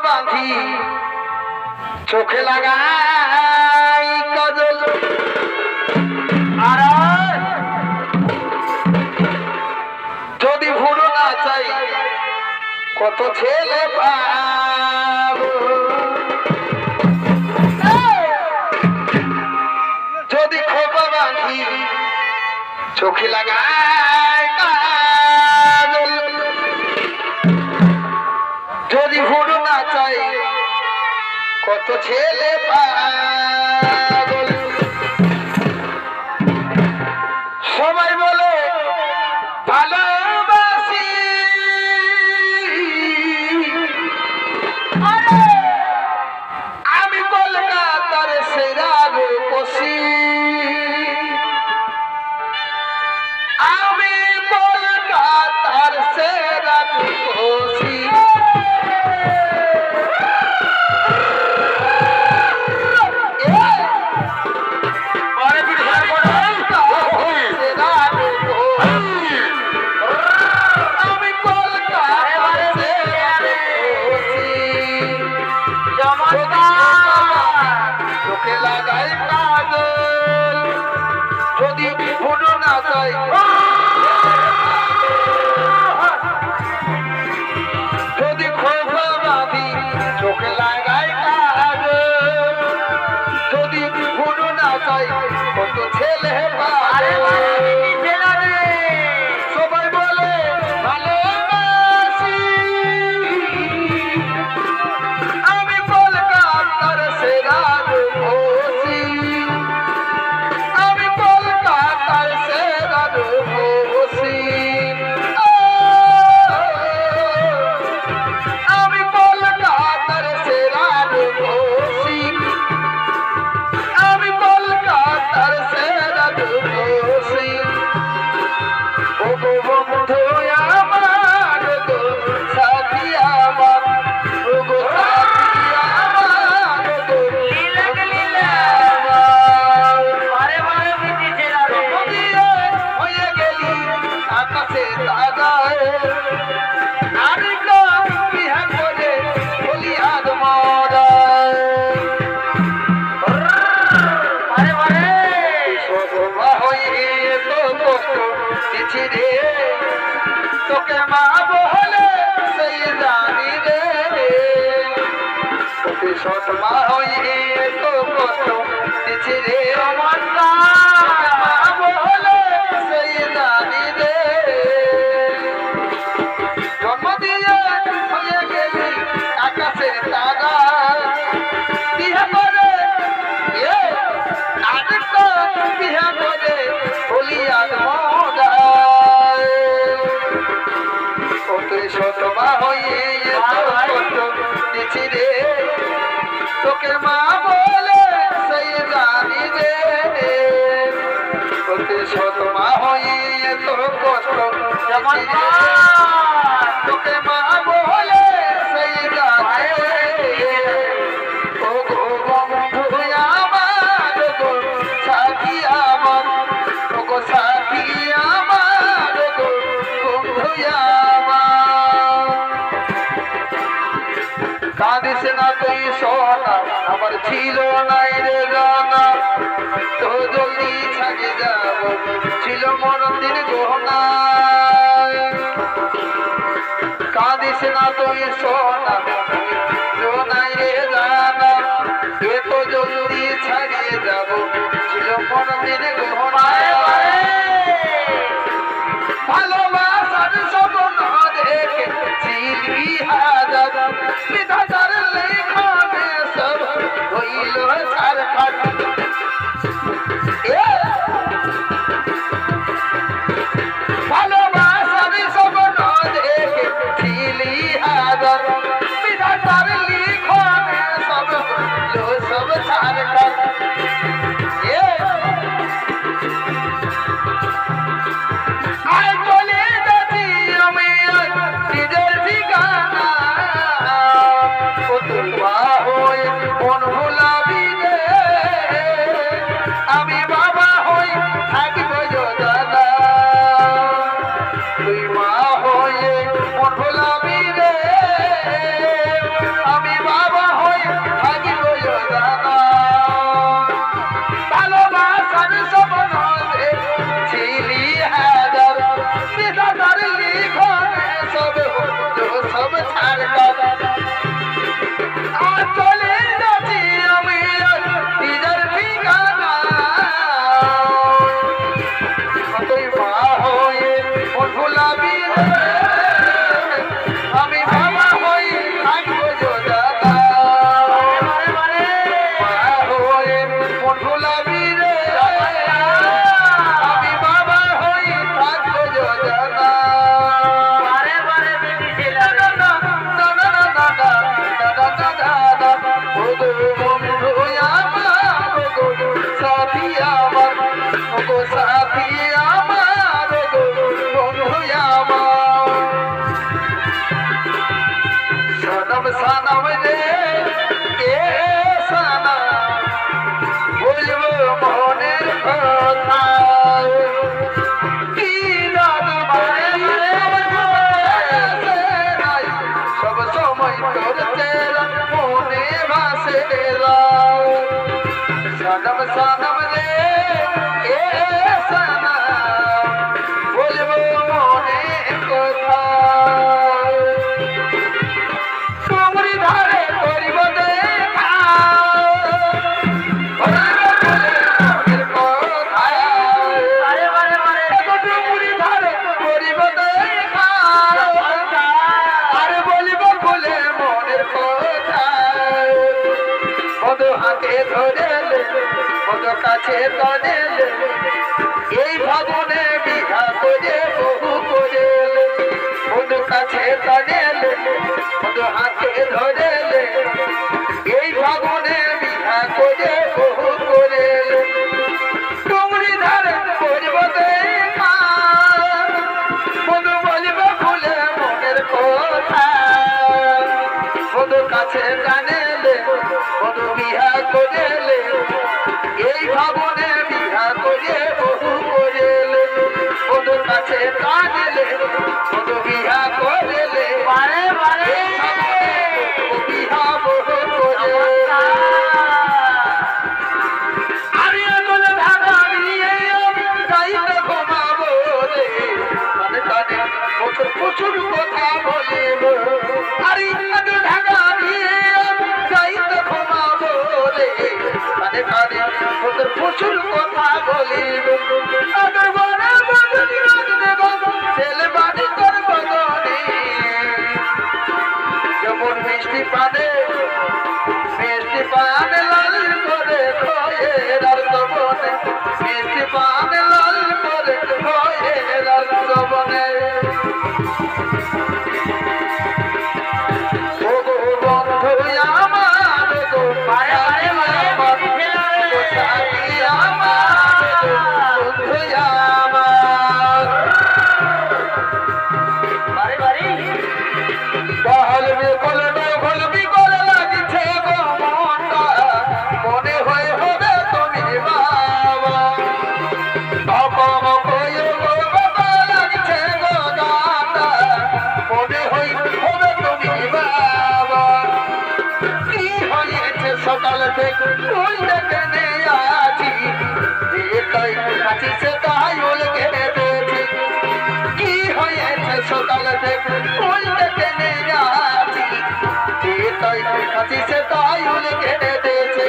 বাঁধি চোখে লাগাই কাজল আর যদি ভুলো না চাই কত ছেলে পাবো যদি খোপা বাঁধি চোখে লাগাই কাজল যদি ভুলো না চাই কত ছেলে পাগল সবাই বলে ভালোবাসি আমি কলকাতার সেরা রূপসী আমি কলকাতার সেরা রূপসী যদি ভুলো না চাই যদি খোপা বাঁধি চোখে লাগাই কাজল যদি ভুলো না চাই কত ছেলে সবাই বলে ভালোবাসি আমি কলকাতার সেরা রূপসী আমি কলকাতার সেরা রূপসী আমি কলকাতার সেরা রূপসী আমি কলকাতার সেরা রূপসী ও গো বন্ধু আমার গো সাথী আমার ও গো সাথী আমার গো লীলা লীলা বারে বারে বিচিছে রে নদীয়ে হয়ে গেলি আকাশে তাগায় নারী গো বিহা করে বলি আদ মরায় বারে বারে শোভা হয়ে তো কষ্ট দিছি রে তোকে মা বলে সেই জানি রে তোকে সৎমা হয়ে তো কষ্ট দিছি রে আমার মা বলে সেই জানি রে জন্ম দিয়ে হয়ে গেলি আকাশের তারা বিহা করে আদিত্য বিহা করে বলি আদ মরায় তোকে সৎমা হয়ে কষ্ট দিছি রে তোকে মা বলে সেই জানি রে তোকে সৎমা হয়ে তো কষ্ট দিছি রে তোকে মা বলে সেই জানি রে ও গো বন্ধু আমার গো সাথী আমার ও গো সাথী আমার গো বন্ধু আমার কাঁদিস না তুই সোনা আমার ছিল নাই রে গানা তো জলদি ছাড়িয়ে যাব ছিল মরদিন গহনা কাঁদিস না তুই সোনা ছিল নাই রে গানা এ তো জলদি ছাড়িয়ে যাব ছিল মরদিন গহনা ভালোবাসার স্বপ্ন দেখেছিলি হাজার বিধাতার লেখনে সব হইল ছাড়খাড় ভালোবাসার স্বপ্ন দেখেছিলি হাজার বিধাতার লেখনে সব হইল সব ছাড়খাড় আয় চলে তো সব ছাড় কাটা আর চলে যাচ্ছি আমি আর নিজের ঠিকানা তুই মা হয়ে মন ভুলাবি আমি বাবা হই থাকবো যোদাদা মা হয়ে মন ভুলাবি রে আমি বাবা হই থাকবো যোদাদা সনম রে এ সনম বলবো মনের কথা কি রাত সব সময় তোর তেরা মনে ভাসে সনম সনম রে এ সনম বলবো মনের কথা তুমরি ধারে করিব দেখা তুমরি ধারে করিব দেখা আর বলিব বলে মনের কথা কত হাতে ধরে কত কাছে তনে এই ভবনে বিঘা করে বহু করে কত কাছে তনে কত হাতে ধরে এই ভবনে বিঘা করে বহু করে তুমরি ধারে করব দেখা কত বলিব ভুলে মনের কথা কত কাছে টানে কত বিহা করে এই ভবনে বিহা করে বহু করে কত কাছে টানে কত বিহা করে বারে বারে বিহা বহু করে আমি এখন ঢাকা নিয়ে যাইতে ঘুমাবো রে কানে কানে প্রচুর প্রচুর কথা বলিব আরে এখন ঢাকা নিয়ে যাইতে ঘুমাবো রে কানে কানে প্রচুর প্রচুর কথা বলিব আগর বড় বদনি রাত দেব ছেলে বাড়ি করব গনি যেমন মিষ্টি পানে লাল করে খয়ের আর দবনে মিষ্টি পানে লাল করে খয়ের আর দবনে ও গো বন্ধু আমার গো মায়া আমার সাথী আমার বন্ধু আমার বলবি বলবি করে লাগছে গো মনটা মনে হয়ে হবে তুমি বাবা বাবা কয়ে গো বাবা লাগছে গো দাদা মনে হয়ে হবে তুমি বাবা কি হয়েছে সকাল থেকে ওই দেখে নেই আছি যে তাই কাছে সে তাই ওলকে পেয়েছি কি হয়েছে সকাল থেকে ওই দেখে নেই আছি যে তাই কাছে সে তাই ওলকে পেয়েছি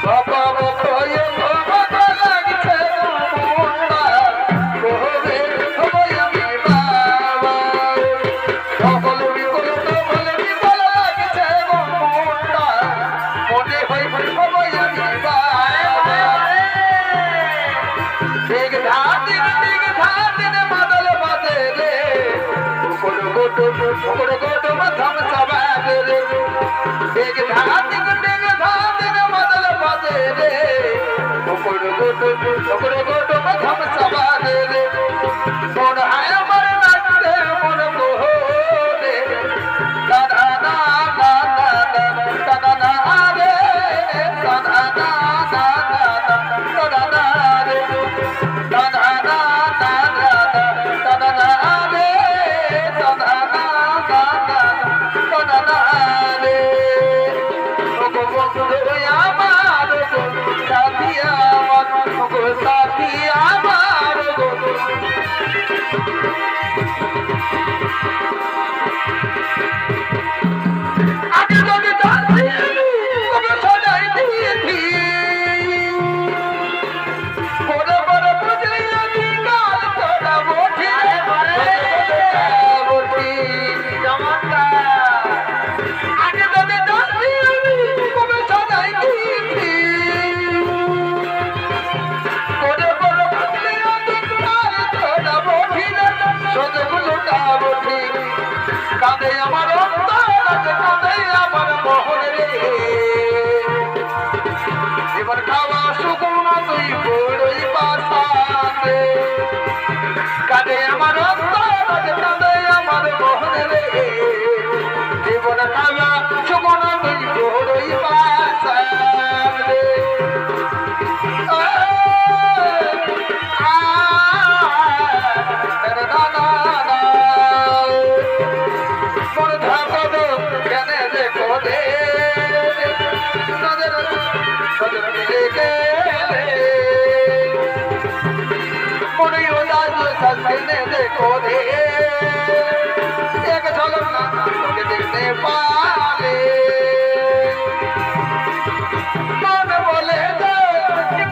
বাবা কয়ে গো বাবা লাগছে মনটা কবে হবে আমি বাবা বলবি বলে লাগছে গো মনটা মনে হয় হবে আমি বাবা দিগ ধাদিন মাদল বাজে গোটো মাথম সবাবে রে দিগ ধাদিন মাদল বাজে রে গোটো মাথম সবাবে রে মন হায় আমার লাগতে মন মোহরে দাদা না না না দাদা না রে দাদা না না দাদা না রে দাদা না না দাদা না রে দাদা না না দাদা না রে ও গো বন্ধু আমার গো সাথী আমার গো সাথী আমার গো আগে তোকে জানবি আমি কবে সাজাই দিয়েছি করে বড় থাকলে অধিকার তোরা বঠিল সদগুলো তা বঠি কাঁদে আমার অন্তর কাঁদে আমার মোহন রে এবার খাওয়া শুকনো তুই বড়ই পাশাতে কাঁদে আমার অন্তর কাঁদে আমার মোহন রে জীবন খাওয়া শুকনো তুই বড়ই পাশাতে देखो दे एक झलक ना तुझे देखने पाले मन बोले दे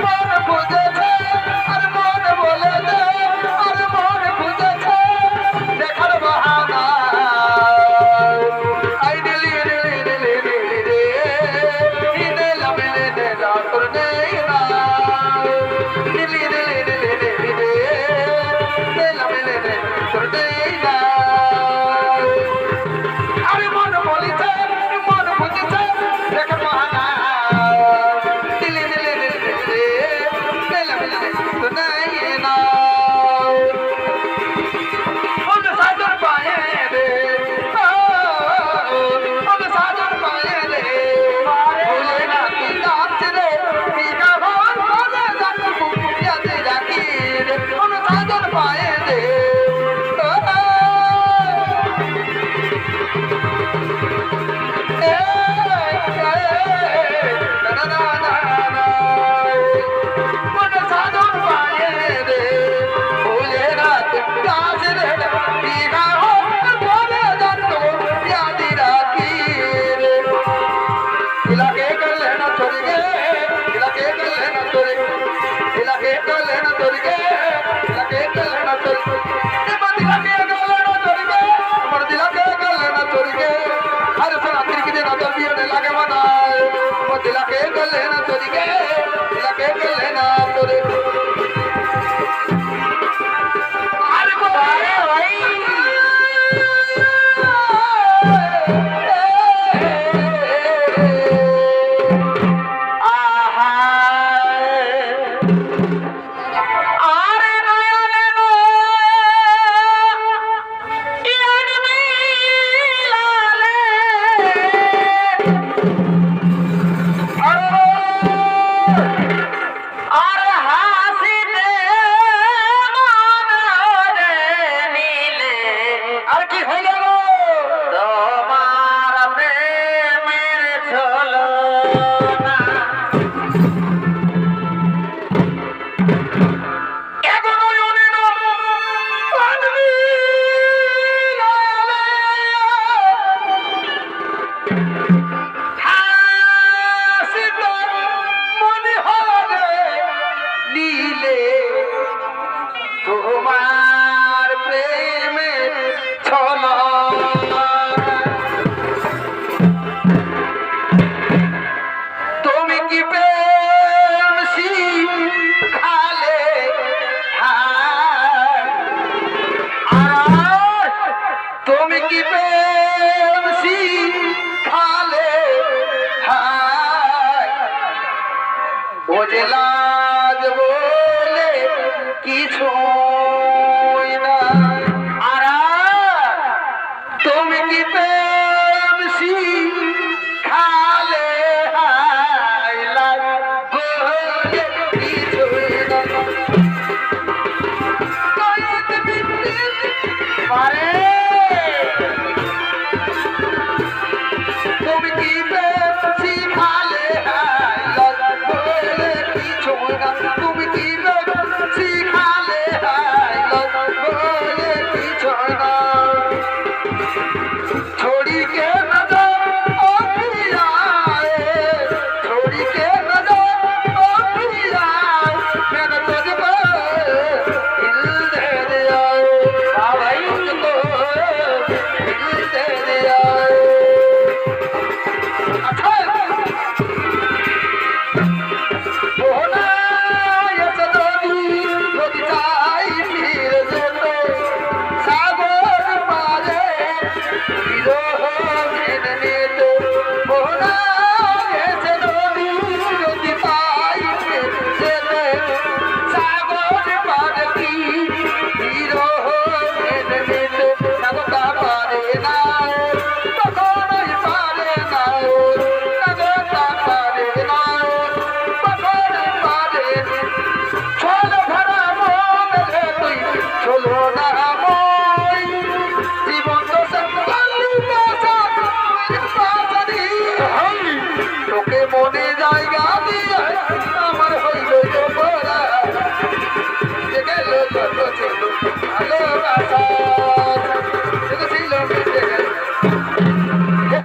मन बुझे छे अरे मन बोले दे अरे मन बुझे छे देखर बहाना आई दिली दिली दिली दिली रे इने लबले दे रात ने ना दिली दिली दिली दिली रे दे জায়গা